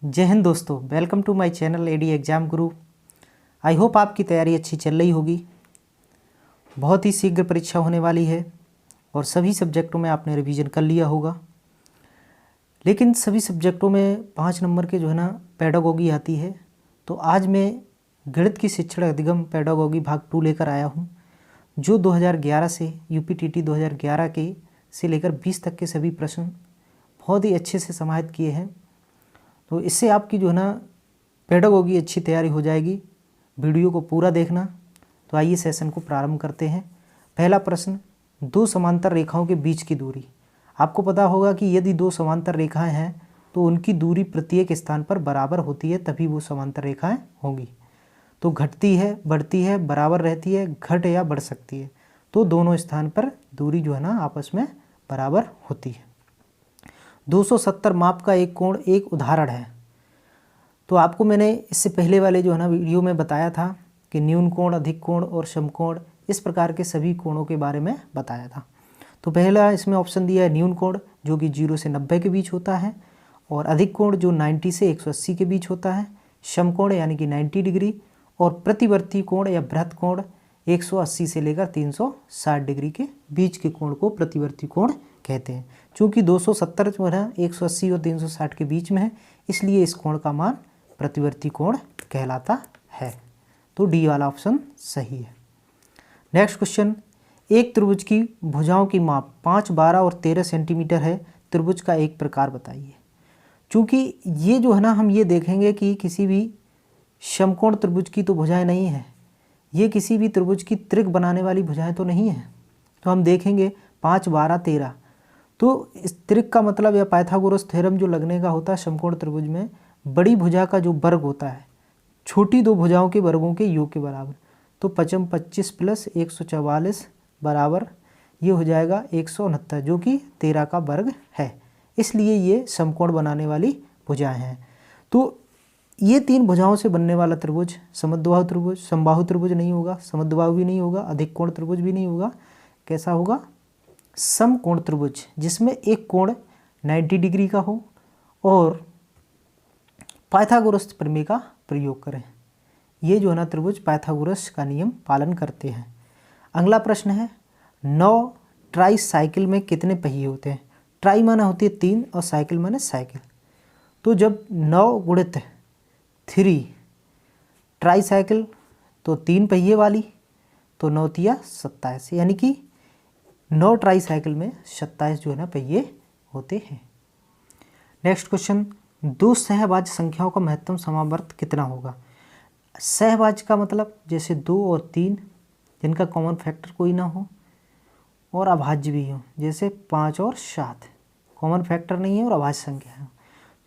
जय हिंद दोस्तों, welcome to my channel AD exam guru. I hope आपकी तैयारी अच्छी चल रही होगी। बहुत ही शीघ्र परीक्षा होने वाली है और सभी सब्जेक्टों में आपने रिवीजन कर लिया होगा। लेकिन सभी सब्जेक्टों में 5 नंबर के पेडागोगी आती है। तो आज मैं गणित की शिक्षण अधिगम पेडागोगी भाग 2 लेकर आया हूँ, जो 2011 से यूपीटीटी 2011 के से लेकर 20 तक के सभी प्रश्न बहुत ही अच्छे से समाहित किए हैं। तो इससे आपकी पेडागोगी अच्छी तैयारी हो जाएगी। वीडियो को पूरा देखना। तो आइए सेशन को प्रारंभ करते हैं। पहला प्रश्न, दो समांतर रेखाओं के बीच की दूरी। आपको पता होगा कि यदि दो समांतर रेखाएं हैं तो उनकी दूरी प्रत्येक स्थान पर बराबर होती है, तभी वो समांतर रेखाएं होंगी। तो घटती है, बढ़ती है, बराबर रहती है, घट या बढ़ सकती है। तो दोनों स्थान पर दूरी आपस में बराबर होती है। 270 माप का एक कोण एक उदाहरण है। तो आपको मैंने इससे पहले वाले वीडियो में बताया था कि न्यून कोण, अधिक कोण और समकोण, इस प्रकार के सभी कोणों के बारे में बताया था। तो पहला इसमें ऑप्शन दिया है न्यून कोण, जो कि 0 से 90 के बीच होता है, और अधिक कोण जो 90 से 180 के बीच होता है, समकोण यानी कि 90 डिग्री, और प्रतिवर्ती कोण या बृहत कोण 180 से लेकर 360 डिग्री के बीच के कोण को प्रतिवर्ती कोण कहते हैं। चूँकि 270 180 और 360 के बीच में है, इसलिए इस कोण का मान प्रतिवर्ती कोण कहलाता है। तो डी वाला ऑप्शन सही है। नेक्स्ट क्वेश्चन, एक त्रिभुज की भुजाओं की माप 5, 12 और 13 सेंटीमीटर है। त्रिभुज का एक प्रकार बताइए। चूँकि ये हम ये देखेंगे कि किसी भी समकोण त्रिभुज की तो भुजाएं नहीं है, ये किसी भी त्रिभुज की त्रिक बनाने वाली भुजाएं तो नहीं है। तो हम देखेंगे 5, 12, 13। तो इस त्रिक का मतलब या पाइथागोरस थ्योरम जो लगने का होता है समकोण त्रिभुज में, बड़ी भुजा का जो वर्ग होता है छोटी दो भुजाओं के वर्गों के योग के बराबर। तो 55 25 प्लस 144 बराबर ये हो जाएगा 169, जो कि 13 का वर्ग है। इसलिए ये समकोण बनाने वाली भुजाएं हैं। तो ये 3 भुजाओं से बनने वाला त्रिभुज समद्विबाहु त्रिभुज, समबाहु त्रिभुज नहीं होगा, समद्विबाहु भी नहीं होगा, अधिक कोण त्रिभुज भी नहीं होगा। कैसा होगा? समकोण त्रिभुज, जिसमें एक कोण 90 डिग्री का हो और पाइथागोरस प्रमेय का प्रयोग करें। ये त्रिभुज पाइथागोरस का नियम पालन करते हैं। अगला प्रश्न है, 9 ट्राई साइकिल में कितने पहिए होते हैं? ट्राई माना होती है 3 और साइकिल माने साइकिल। तो जब 9 गुणित 3 ट्राई साइकिल तो 3 पहिए वाली, तो 9 तिया 27, यानी कि 9 ट्राई साइकिल में 27 पहिए होते हैं। नेक्स्ट क्वेश्चन, दो सहभाज्य संख्याओं का महत्तम समावर्त कितना होगा? सहभाज्य का मतलब जैसे 2 और 3 जिनका कॉमन फैक्टर कोई ना हो, और अभाज्य भी हो जैसे 5 और 7, कॉमन फैक्टर नहीं है और अभाज्य संख्या है,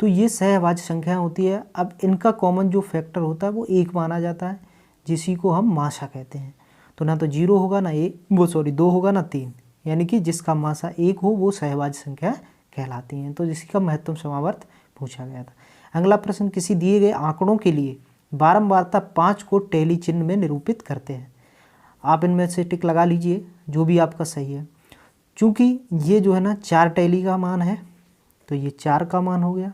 तो ये सहभाज्य संख्या होती है। अब इनका कॉमन जो फैक्टर होता है वो 1 माना जाता है, जिसी को हम मासा कहते हैं। तो ना तो 0 होगा ना 2 होगा ना 3, यानी कि जिसका मासा 1 हो वो सहभाज्य संख्या कहलाती हैं। तो जिसका महत्तम समावर्त पूछा गया था। अगला प्रश्न, किसी दिए गए आंकड़ों के लिए बारंबारता 5 को टेली चिन्ह में निरूपित करते हैं। आप इनमें से टिक लगा लीजिए जो भी आपका सही है। चूँकि ये 4 टेली का मान है, तो ये 4 का मान हो गया।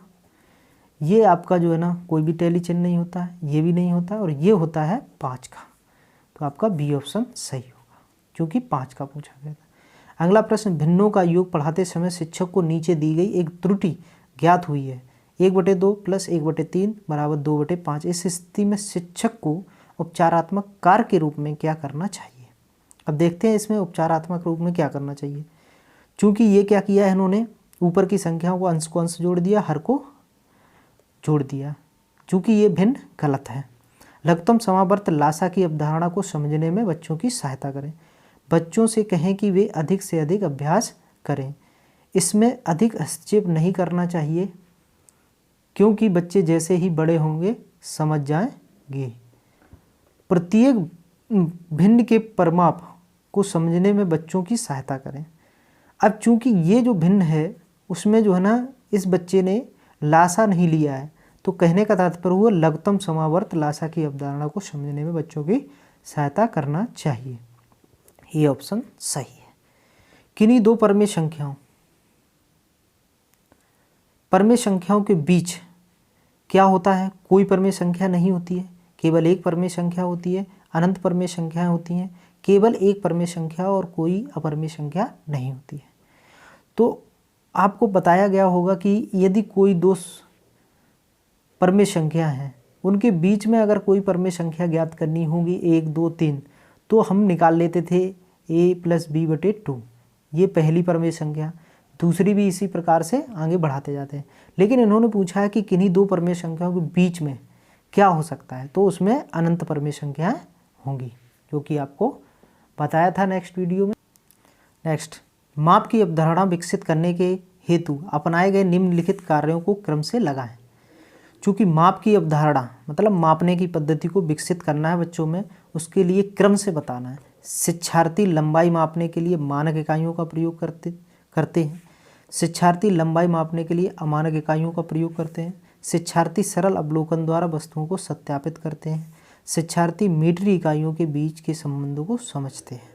ये आपका कोई भी टेली चिन्ह नहीं होता है, ये भी नहीं होता, और ये होता है 5 का। तो आपका बी ऑप्शन सही होगा, क्योंकि 5 का पूछा गया था। अगला प्रश्न, भिन्नों का योग पढ़ाते समय शिक्षक को नीचे दी गई एक त्रुटि ज्ञात हुई है। 1/2 प्लस 1/3 बराबर 2/5। इस स्थिति में शिक्षक को उपचारात्मक कार्य के रूप में क्या करना चाहिए? अब देखते हैं इसमें उपचारात्मक रूप में क्या करना चाहिए। चूँकि ये क्या किया है इन्होंने, ऊपर की संख्याओं को अंश जोड़ दिया, हर को जोड़ दिया, चूँकि ये भिन्न गलत है। लघुत्तम समावर्त लासा की अवधारणा को समझने में बच्चों की सहायता करें। बच्चों से कहें कि वे अधिक से अधिक अभ्यास करें। इसमें अधिक हस्तक्षेप नहीं करना चाहिए, क्योंकि बच्चे जैसे ही बड़े होंगे समझ जाएंगे। प्रत्येक भिन्न के परिमाप को समझने में बच्चों की सहायता करें। अब चूंकि ये जो भिन्न है उसमें इस बच्चे ने लासा नहीं लिया है, तो कहने का तात्पर्य हुआ लघुत्तम समावर्त लासा की अवधारणा को समझने में बच्चों की सहायता करना चाहिए। ये ऑप्शन सही है। किन्हीं दो परमेय संख्याओं के बीच क्या होता है, कोई परमेय संख्या नहीं होती है, केवल एक परमेय संख्या होती है। अनंत परमेय संख्याएं होती हैं, केवल एक परमेय संख्या और कोई अपरमेय संख्या नहीं होती है। तो आपको बताया गया होगा कि यदि कोई दो परमेय संख्या हैं, उनके बीच में अगर कोई परमेय संख्या ज्ञात करनी होगी 1 2 3, तो हम निकाल लेते थे a + b/2, ये पहली परमेय संख्या। दूसरी भी इसी प्रकार से आगे बढ़ाते जाते हैं। लेकिन इन्होंने पूछा है कि किन्हीं दो परमेय संख्याओं के बीच में क्या हो सकता है, तो उसमें अनंत परमेय संख्याएं होंगी, जो कि आपको बताया था नेक्स्ट वीडियो में। नेक्स्ट, माप की अवधारणा विकसित करने के हेतु अपनाए गए निम्नलिखित कार्यों को क्रम से लगाएं। चूँकि माप की अवधारणा मतलब मापने की पद्धति को विकसित करना है बच्चों में, उसके लिए क्रम से बताना है। शिक्षार्थी लंबाई मापने के लिए मानक इकाइयों का प्रयोग करते हैं। शिक्षार्थी लंबाई मापने के लिए अमानक इकाइयों का प्रयोग करते हैं। शिक्षार्थी सरल अवलोकन द्वारा वस्तुओं को सत्यापित करते हैं। शिक्षार्थी मीटरी इकाइयों के बीच के संबंधों को समझते हैं।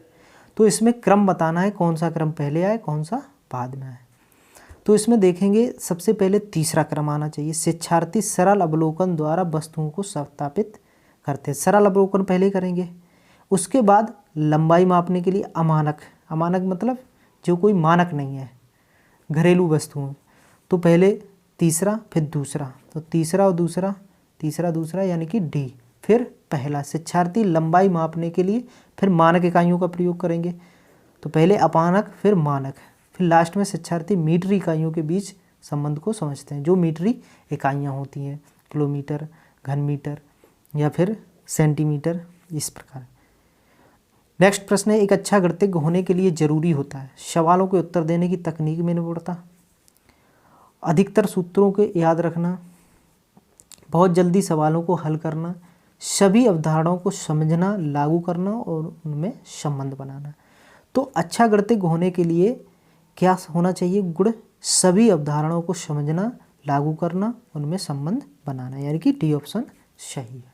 तो इसमें क्रम बताना है, कौन सा क्रम पहले आए कौन सा बाद में आए। तो इसमें देखेंगे सबसे पहले तीसरा क्रम आना चाहिए। शिक्षार्थी सरल अवलोकन द्वारा वस्तुओं को सत्यापित करते हैं। सरल अवलोकन पहले करेंगे, उसके बाद लंबाई मापने के लिए अमानक, अमानक मतलब जो कोई मानक नहीं है, घरेलू वस्तुओं, तो पहले तीसरा फिर दूसरा, तो तीसरा और दूसरा, तीसरा दूसरा यानी कि डी, फिर पहला। शिक्षार्थी लंबाई मापने के लिए फिर मानक इकाइयों का प्रयोग करेंगे, तो पहले अपानक फिर मानक, फिर लास्ट में शिक्षार्थी मीटरी इकाइयों के बीच संबंध को समझते हैं। जो मीटरी इकाइयाँ होती हैं, किलोमीटर, घन मीटर या फिर सेंटीमीटर, इस प्रकार। नेक्स्ट प्रश्न है, एक अच्छा गणितज्ञ होने के लिए जरूरी होता है सवालों के उत्तर देने की तकनीक में निपुणता, अधिकतर सूत्रों के याद रखना, बहुत जल्दी सवालों को हल करना, सभी अवधारणाओं को समझना, लागू करना और उनमें संबंध बनाना। तो अच्छा गणितज्ञ होने के लिए क्या होना चाहिए गुण? सभी अवधारणाओं को समझना, लागू करना, उनमें संबंध बनाना, यानी कि डी ऑप्शन सही है।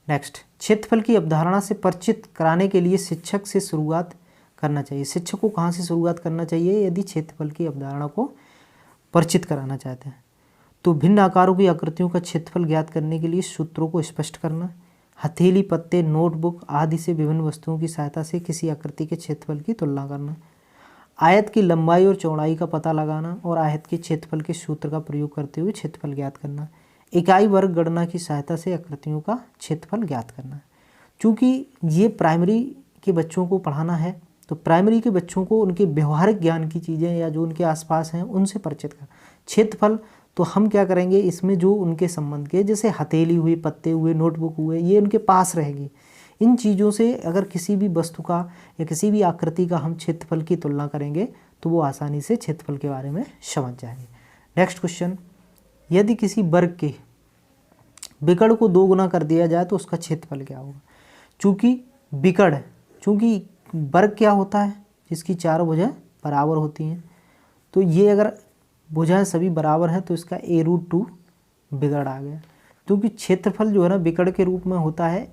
नेक्स्ट, क्षेत्रफल की अवधारणा से परिचित कराने के लिए शिक्षक से शुरुआत करना चाहिए। शिक्षक को कहाँ से शुरुआत करना चाहिए यदि क्षेत्रफल की अवधारणा को परिचित कराना चाहते हैं? तो भिन्न आकारों की आकृतियों का क्षेत्रफल ज्ञात करने के लिए सूत्रों को स्पष्ट करना, हथेली, पत्ते, नोटबुक आदि से विभिन्न वस्तुओं की सहायता से किसी आकृति के क्षेत्रफल की तुलना करना, आयत की लंबाई और चौड़ाई का पता लगाना और आयत के क्षेत्रफल के सूत्र का प्रयोग करते हुए क्षेत्रफल ज्ञात करना, इकाई वर्ग गणना की सहायता से आकृतियों का क्षेत्रफल ज्ञात करना। चूँकि ये प्राइमरी के बच्चों को पढ़ाना है, तो प्राइमरी के बच्चों को उनके व्यवहारिक ज्ञान की चीज़ें या जो उनके आसपास हैं उनसे परिचित कर। क्षेत्रफल तो हम क्या करेंगे, इसमें जो उनके संबंध के, जैसे हथेली हुई, पत्ते हुए, नोटबुक हुए, ये उनके पास रहेगी। इन चीज़ों से अगर किसी भी वस्तु का या किसी भी आकृति का हम क्षेत्रफल की तुलना करेंगे तो वो आसानी से क्षेत्रफल के बारे में समझ जाएंगे। नेक्स्ट क्वेश्चन, यदि किसी वर्ग के विकर्ण को 2 गुना कर दिया जाए तो उसका क्षेत्रफल क्या होगा? चूँकि वर्ग क्या होता है, जिसकी 4 भुजाएं बराबर होती हैं, तो ये अगर भुजाएं सभी बराबर हैं तो इसका a√2 विकर्ण आ गया। क्योंकि क्षेत्रफल जो है ना विकर्ण के रूप में होता है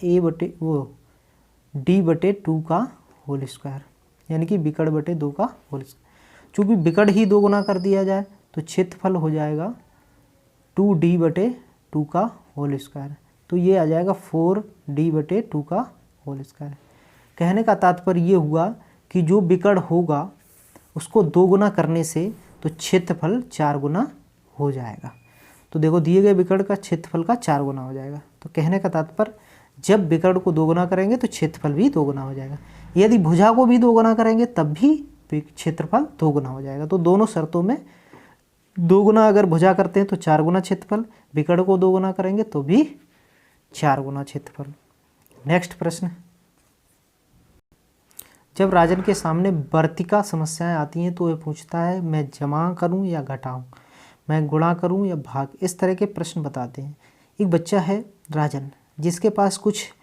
d/2 का होल स्क्वायर, यानी कि विकर्ण/2 का होल स्क्वायर। चूँकि विकर्ण ही 2 गुना कर दिया जाए तो क्षेत्रफल हो जाएगा 2d/2 का होल स्क्वायर, तो ये आ जाएगा 4d/2 का होल स्क्वायर। कहने का तात्पर्य ये हुआ कि जो विकर्ण होगा उसको 2 गुना करने से तो क्षेत्रफल 4 गुना हो जाएगा। तो देखो दिए गए विकर्ण का क्षेत्रफल का 4 गुना हो जाएगा। तो कहने का तात्पर्य जब विकर्ण को 2 गुना करेंगे तो क्षेत्रफल भी 2 गुना हो जाएगा। यदि भुजा को भी 2 गुना करेंगे तब भी क्षेत्रफल 2 गुना हो जाएगा। तो दोनों शर्तों में 2 गुना अगर भुजा करते हैं तो 4 गुना क्षेत्रफल, विकर्ण को 2 गुना करेंगे तो भी 4 गुना क्षेत्रफल। नेक्स्ट प्रश्न, जब राजन के सामने वर्तिका समस्याएं आती हैं तो वह पूछता है मैं जमा करूं या घटाऊं, मैं गुणा करूं या भाग, इस तरह के प्रश्न बताते हैं। एक बच्चा है राजन जिसके पास कुछ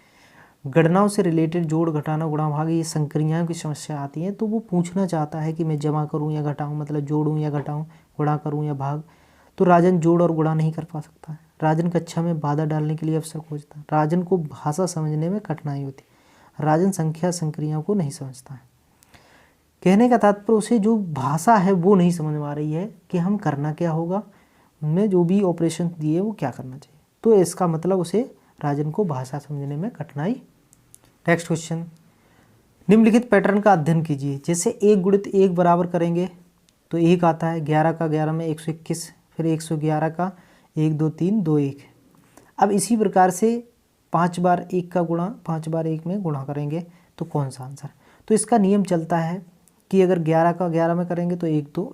गणनाओं से रिलेटेड जोड़, घटाना, गुणा, भाग, ये संक्रियाओं की समस्या आती है, तो वो पूछना चाहता है कि मैं जमा करूं या घटाऊं, मतलब जोड़ूं या घटाऊं, गुणा करूं या भाग। तो राजन जोड़ और गुणा नहीं कर पा सकता है। राजन कक्षा में बाधा डालने के लिए अवसर खोजता है। राजन को भाषा समझने में कठिनाई होती है। राजन संख्या संक्रियाओं को नहीं समझता है। कहने का तात्पर्य उसे जो भाषा है वो नहीं समझ में आ रही है कि हम करना क्या होगा, में जो भी ऑपरेशन दिए वो क्या करना चाहिए। तो इसका मतलब उसे राजन को भाषा समझने में कठिनाई। नेक्स्ट क्वेश्चन, निम्नलिखित पैटर्न का अध्ययन कीजिए। जैसे 1 गुणित 1 बराबर करेंगे तो 1 आता है, 11 का 11 में 121, फिर 111 का 1 2 3 2 1। अब इसी प्रकार से 5 बार 1 का गुणा 5 बार 1 में गुणा करेंगे तो कौन सा आंसर। तो इसका नियम चलता है कि अगर 11 का 11 में करेंगे तो 1 2,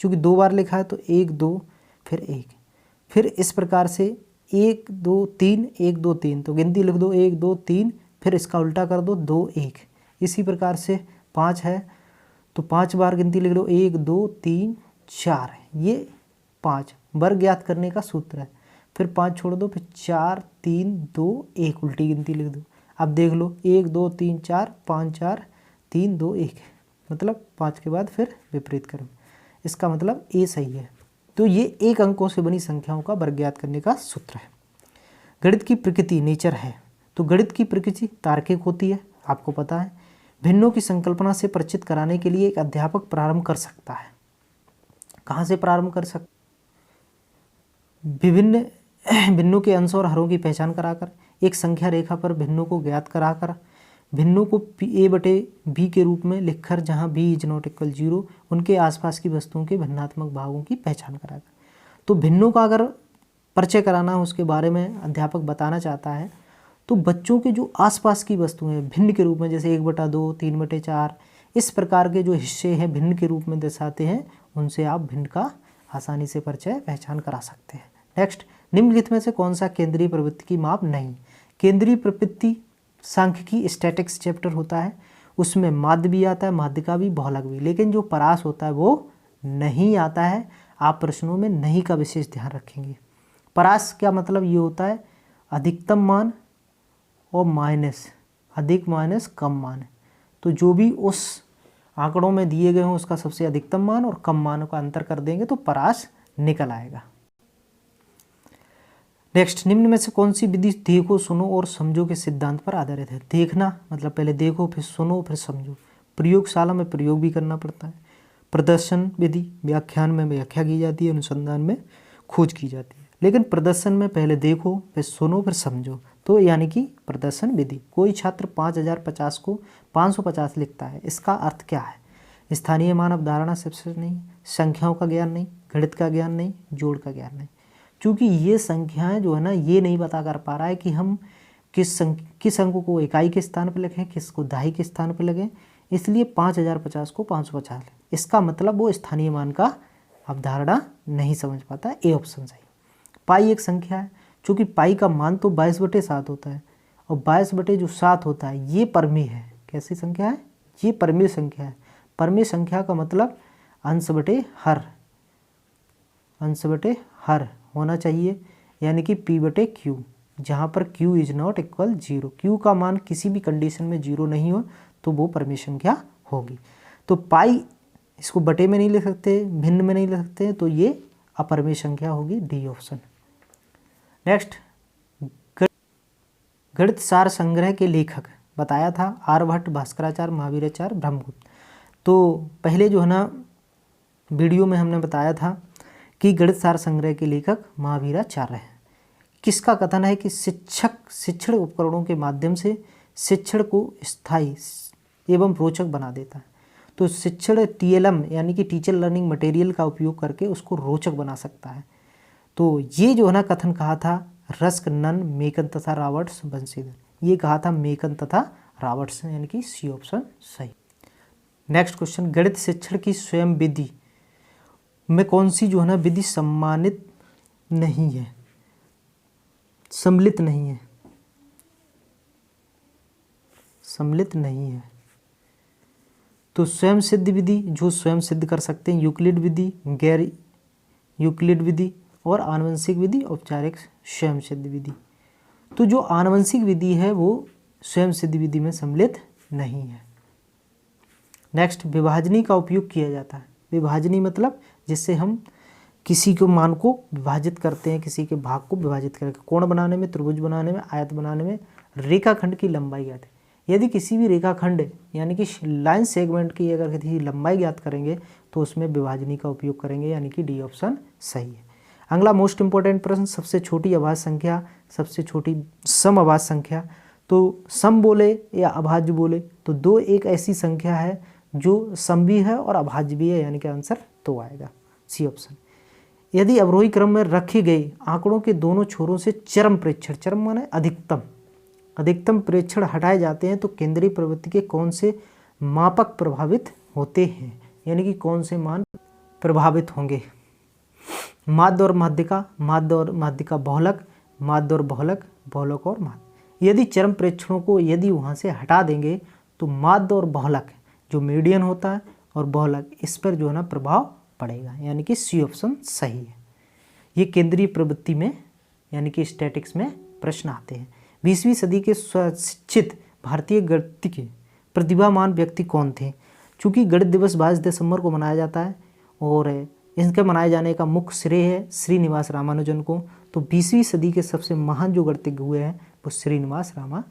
चूँकि 2 बार लिखा है तो 1 2 फिर 1, फिर इस प्रकार से 1 2 3 1 2 3, तो गिनती लिख दो 1 2 3, फिर इसका उल्टा कर दो 2 1। इसी प्रकार से 5 है तो 5 बार गिनती लिख दो 1 2 3 4, ये 5 वर्ग ज्ञात करने का सूत्र है। फिर 5 छोड़ दो, फिर 4 3 2 1, उल्टी गिनती लिख दो। अब देख लो 1 2 3 4 5 4 3 2 1, मतलब 5 के बाद फिर विपरीत क्रम। इसका मतलब ए सही है। तो ये 1 अंकों से बनी संख्याओं का वर्ग ज्ञात करने का सूत्र है। गणित की प्रकृति नेचर है, तो गणित की प्रकृति तार्किक होती है, आपको पता है। भिन्नों की संकल्पना से परिचित कराने के लिए एक अध्यापक प्रारंभ कर सकता है। कहाँ से प्रारंभ कर सकता? विभिन्न भिन्नों के अंश और हरों की पहचान कराकर, एक संख्या रेखा पर भिन्नों को ज्ञात कराकर, भिन्नों को a/b के रूप में लिखकर जहाँ b इज नॉट इक्वल 0, उनके आसपास की वस्तुओं के भिन्नात्मक भागों की पहचान कराकर। तो भिन्नों का अगर परिचय कराना है, उसके बारे में अध्यापक बताना चाहता है, तो बच्चों के जो आसपास की वस्तुएं भिन्न के रूप में, जैसे 1/2 3/4, इस प्रकार के जो हिस्से हैं भिन्न के रूप में दर्शाते हैं, उनसे आप भिन्न का आसानी से परिचय पहचान करा सकते हैं। नेक्स्ट, निम्नलिखित में से कौन सा केंद्रीय प्रवृत्ति की माप नहीं। केंद्रीय प्रवृत्ति सांख्यिकी स्टैटिक्स चैप्टर होता है, उसमें माध्य भी आता है, माध्य का भी, बहुलक भी, लेकिन जो परास होता है वो नहीं आता है। आप प्रश्नों में नहीं का विशेष ध्यान रखेंगे। परास क्या मतलब, ये होता है अधिकतम मान और माइनस, अधिक माइनस कम मान। तो जो भी उस आंकड़ों में दिए गए हों उसका सबसे अधिकतम मान और कम मान का अंतर कर देंगे तो परास निकल आएगा। नेक्स्ट, निम्न में से कौन सी विधि देखो सुनो और समझो के सिद्धांत पर आधारित है। देखना मतलब पहले देखो फिर सुनो फिर समझो। प्रयोगशाला में प्रयोग भी करना पड़ता है। प्रदर्शन विधि, व्याख्यान में व्याख्या की जाती है, अनुसंधान में खोज की जाती है। लेकिन प्रदर्शन में पहले देखो फिर सुनो फिर समझो, तो यानी कि प्रदर्शन विधि। कोई छात्र 5050 को 550 लिखता है, इसका अर्थ क्या है? स्थानीय मान अवधारणा सबसे नहीं, संख्याओं का ज्ञान नहीं, गणित का ज्ञान नहीं, जोड़ का ज्ञान नहीं। क्योंकि ये संख्याएं जो है ना, ये नहीं पता कर पा रहा है कि हम किस अंक को इकाई के स्थान पर लिखें, किसको दहाई के स्थान पर लगें, इसलिए 5050 को 550 लें। इसका मतलब वो स्थानीय मान का अवधारणा नहीं समझ पाता है। ए ऑप्शन सही। पाई एक संख्या है, चूँकि पाई का मान तो 22/7 होता है और 22/7 होता है, ये परमेय है। कैसी संख्या है? ये परमेय संख्या है। परमेय संख्या का मतलब अंश बटे हर होना चाहिए, यानी कि p/q, जहाँ पर q is not equal 0। q का मान किसी भी कंडीशन में 0 नहीं हो तो वो परमेय संख्या होगी। तो पाई इसको बटे में नहीं लिख सकते, भिन्न में नहीं लिख सकते, तो ये अपरमेय संख्या होगी, डी ऑप्शन। नेक्स्ट, गणित सार संग्रह के लेखक बताया था आर्यभट्ट, भास्कराचार्य, महावीराचार्य, ब्रह्मगुप्त। तो पहले जो है ना वीडियो में हमने बताया था कि गणित सार संग्रह के लेखक महावीराचार्य हैं। किसका कथन है कि शिक्षण उपकरणों के माध्यम से शिक्षण को स्थायी एवं रोचक बना देता है। तो शिक्षण TLM यानी कि टीचर लर्निंग मटेरियल का उपयोग करके उसको रोचक बना सकता है। तो ये जो है ना कथन कहा था रस्क, नन, मेकन तथा रॉबर्ट्स, बंसीधर। ये कहा था मेकन तथा रॉबर्ट्स, यानी कि सी ऑप्शन सही। नेक्स्ट क्वेश्चन, गणित शिक्षण की स्वयं विधि में कौन सी जो है ना विधि सम्मिलित नहीं है। तो स्वयं सिद्ध विधि, जो स्वयं सिद्ध कर सकते हैं, यूक्लिड विधि, गैर यूक्लिड विधि और आनुवंशिक विधि, औपचारिक स्वयं सिद्ध विधि। तो जो आनुवंशिक विधि है वो स्वयं सिद्ध विधि में सम्मिलित नहीं है। नेक्स्ट, विभाजनी का उपयोग किया जाता है। विभाजनी मतलब जिससे हम किसी को मान को विभाजित करते हैं, किसी के भाग को विभाजित करके, कोण बनाने में, त्रिभुज बनाने में, आयत बनाने में, रेखाखंड की लंबाई ज्ञात है। यदि किसी भी रेखाखंड यानी कि लाइन सेगमेंट की अगर किसी लंबाई ज्ञात करेंगे तो उसमें विभाजनी का उपयोग करेंगे, यानी कि डी ऑप्शन सही है। अगला मोस्ट इंपॉर्टेंट प्रश्न, सबसे छोटी आभाज्य संख्या, सबसे छोटी सम आभाज्य संख्या। तो सम बोले या अभाज्य बोले तो दो एक ऐसी संख्या है जो सम भी है और अभाज्य भी है, यानी कि आंसर तो आएगा सी ऑप्शन। यदि अवरोही क्रम में रखे गए आंकड़ों के दोनों छोरों से चरम प्रेक्षण, चरम माने अधिकतम प्रेक्षण हटाए जाते हैं तो केंद्रीय प्रवृत्ति के कौन से मापक प्रभावित होते हैं, यानी कि कौन से मान प्रभावित होंगे। माध्य और माध्यिका, माध्य और माध्यिका बहुलक, माध्य और बहुलक, बहुलक और माध्य। यदि चरम प्रेक्षणों को यदि वहाँ से हटा देंगे तो माध्य और बहुलक जो मीडियन होता है और बहुलक, इस पर जो है ना प्रभाव पड़ेगा, यानी कि सी ऑप्शन सही है। ये केंद्रीय प्रवृत्ति में यानी कि स्टैटिक्स में प्रश्न आते हैं। 20वीं सदी के स्वशिक्षित भारतीय गणित के प्रतिभावान व्यक्ति कौन थे। चूँकि गणित दिवस 22 दिसंबर को मनाया जाता है और इनके मनाए जाने का मुख्य श्रेय है श्रीनिवास रामानुजन को, तो 20वीं सदी के सबसे महान जो गणितज्ञ हुए हैं वो श्रीनिवास रामानुजन।